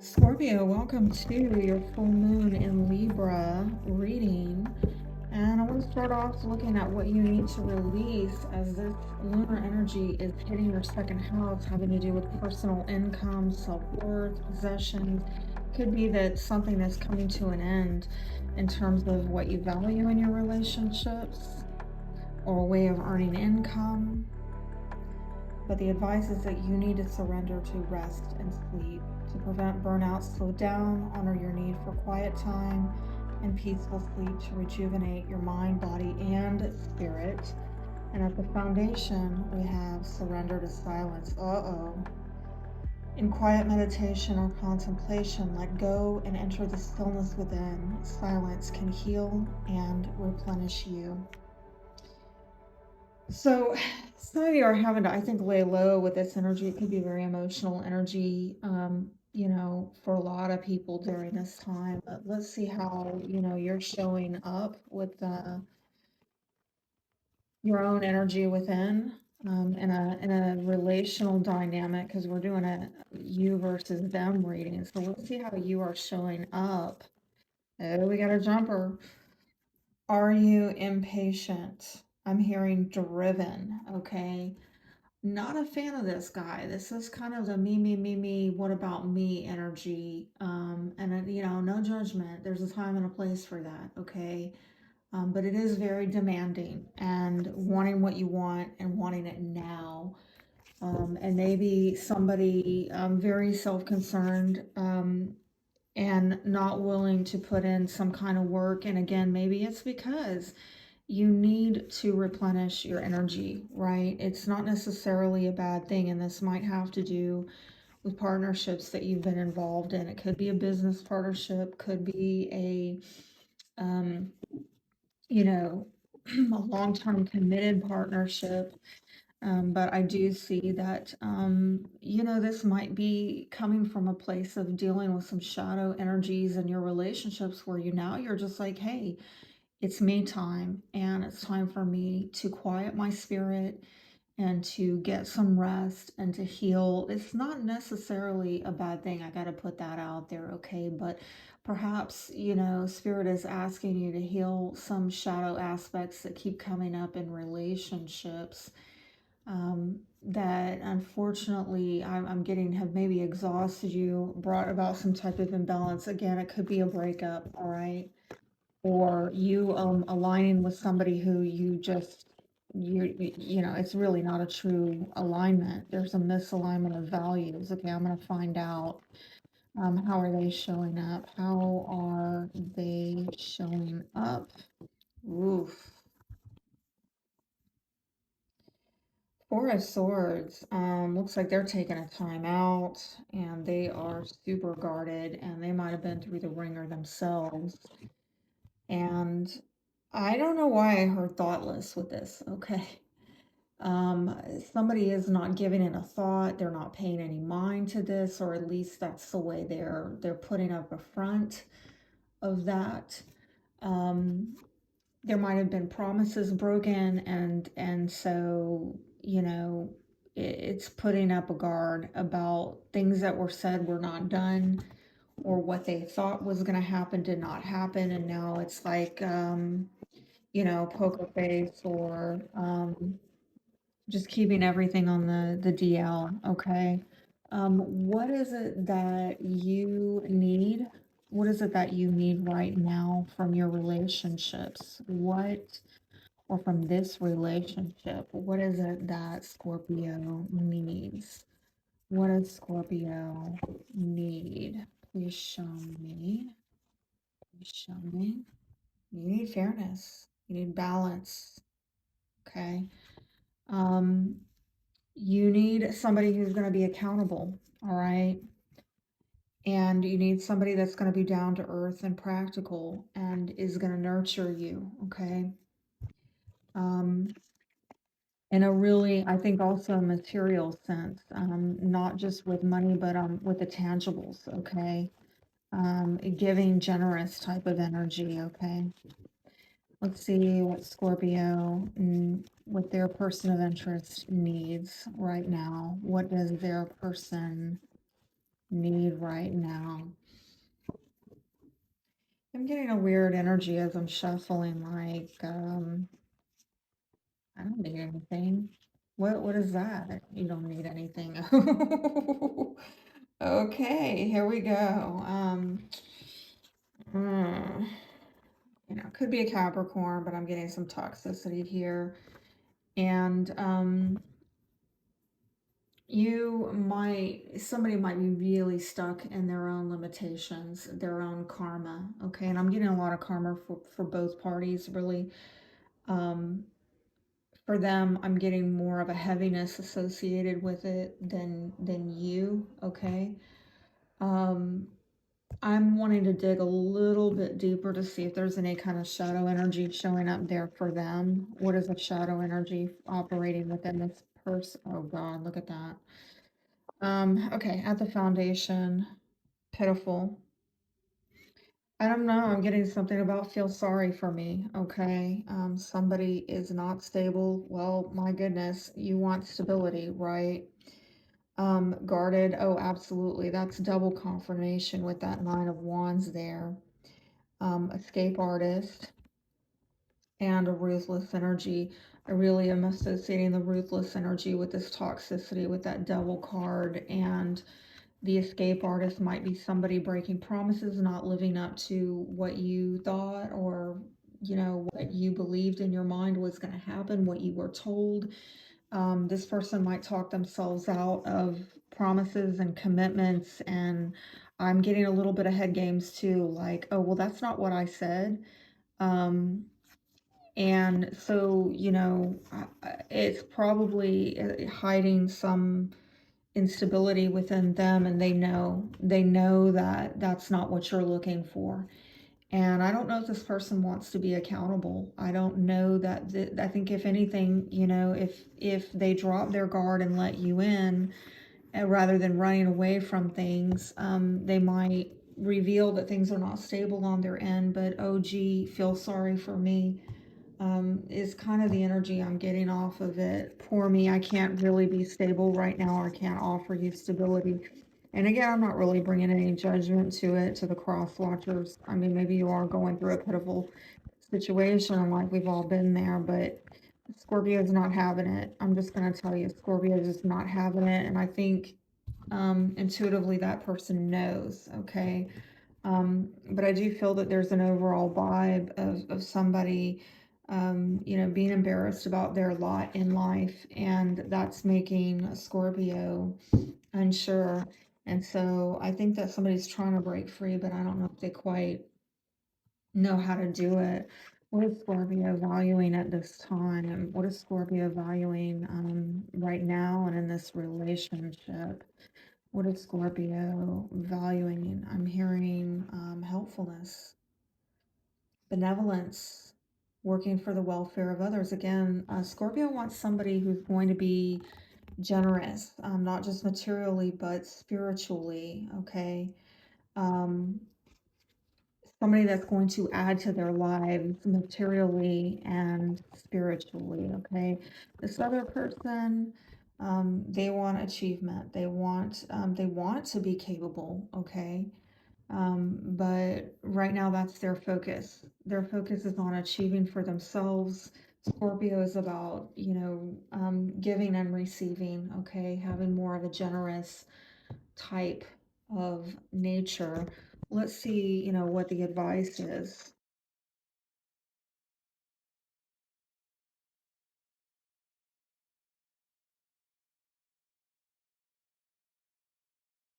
Scorpio, welcome to your full moon in Libra reading. And I want to start off looking at what you need to release as this lunar energy is hitting your second house, having to do with personal income, self worth, possessions. Could be that something is coming to an end in terms of what you value in your relationships or a way of earning income. But the advice is that you need to surrender to rest and sleep. To prevent burnout, slow down, honor your need for quiet time and peaceful sleep to rejuvenate your mind, body, and spirit. And at the foundation, we have surrender to silence. In quiet meditation or contemplation, let go and enter the stillness within. Silence can heal and replenish you. So some of you are having to, I think, lay low with this energy. It could be very emotional energy, for a lot of people during this time. But let's see how, you're showing up with your own energy within, in a relational dynamic, because we're doing a you versus them reading. So let's see how you are showing up. Oh, we got a jumper. Are you impatient? I'm hearing driven, okay? Not a fan of this guy. This is kind of the me, what about me energy. No judgment. There's a time and a place for that, okay? But it is very demanding and wanting what you want and wanting it now. And maybe somebody very self-concerned and not willing to put in some kind of work. And again, maybe it's because you need to replenish your energy, right? It's not necessarily a bad thing, and this might have to do with partnerships that you've been involved in. It could be a business partnership, could be um, a long-term committed partnership. But I do see that, this might be coming from a place of dealing with some shadow energies in your relationships where you're just like, hey, it's me time, and it's time for me to quiet my spirit and to get some rest and to heal. It's not necessarily a bad thing. I got to put that out there, okay? But perhaps, Spirit is asking you to heal some shadow aspects that keep coming up in relationships, that unfortunately I'm getting have maybe exhausted you, brought about some type of imbalance. Again, it could be a breakup, all right? Or you aligning with somebody who it's really not a true alignment. There's a misalignment of values. Okay, I'm going to find out, how are they showing up? How are they showing up? Oof. Four of Swords. Looks like they're taking a time out, and they are super guarded, and they might have been through the ringer themselves. And I don't know why I heard thoughtless with this. Okay. Somebody is not giving it a thought. They're not paying any mind to this, or at least that's the way they're putting up a front of that. There might have been promises broken, and so it's putting up a guard about things that were said were not done, or what they thought was going to happen did not happen, and now it's like poker face, or just keeping everything on the DL, okay? What is it that you need? What is it that you need right now from your relationships? Or from this relationship, what is it that Scorpio needs? What does Scorpio need? Please show me. Please show me. You need fairness. You need balance. Okay. Um, you need somebody who's going to be accountable. All right. And you need somebody that's going to be down to earth and practical and is going to nurture you. Okay. Um, in a really, I think, also material sense, not just with money, but with the tangibles. Okay. Giving, generous type of energy. Okay. Let's see what Scorpio, what their person of interest needs right now. What does their person need right now. I'm getting a weird energy as I'm shuffling, like, I don't need anything. What is that? You don't need anything. Okay, here we go. Hmm, could be a Capricorn, but I'm getting some toxicity here. And somebody might be really stuck in their own limitations, their own karma. Okay, and I'm getting a lot of karma for both parties, really. Um, for them, I'm getting more of a heaviness associated with it than you. Okay. Um, I'm wanting to dig a little bit deeper to see if there's any kind of shadow energy showing up there for them. What is the shadow energy operating within this person? Oh God, look at that. Okay, at the foundation, pitiful. I don't know, I'm getting something about feel sorry for me, okay? Somebody is not stable. Well, my goodness, you want stability, right? Guarded, oh, absolutely. That's double confirmation with that Nine of Wands there. Escape artist and a ruthless energy. I really am associating the ruthless energy with this toxicity, with that Devil card. And the escape artist might be somebody breaking promises, not living up to what you thought, or what you believed in your mind was going to happen, what you were told. This person might talk themselves out of promises and commitments, and I'm getting a little bit of head games too, like, oh well, that's not what I said. And so, it's probably hiding some instability within them, and they know that that's not what you're looking for. And I don't know if this person wants to be accountable. I don't know that I think if anything, if they drop their guard and let you in, rather than running away from things, they might reveal that things are not stable on their end. But oh gee, feel sorry for me, is kind of the energy I'm getting off of it. Poor me, I can't really be stable right now, or can't offer you stability. And again, I'm not really bringing any judgment to it, to the cross watchers. I mean, maybe you are going through a pitiful situation, like we've all been there, but Scorpio's not having it. I'm just going to tell you, Scorpio is not having it. And I think intuitively that person knows, okay? But I do feel that there's an overall vibe of somebody, being embarrassed about their lot in life, and that's making Scorpio unsure. And so I think that somebody's trying to break free, but I don't know if they quite know how to do it. What is Scorpio valuing at this time? What is Scorpio valuing right now and in this relationship? What is Scorpio valuing? I'm hearing helpfulness, benevolence, working for the welfare of others. Again, Scorpio wants somebody who's going to be generous, not just materially, but spiritually, okay? Um, Somebody that's going to add to their lives materially and spiritually, okay? This other person, they want achievement. They want to be capable, okay? But right now that's their focus. Their focus is on achieving for themselves. Scorpio is about, giving and receiving, okay? Having more of a generous type of nature. Let's see, what the advice is.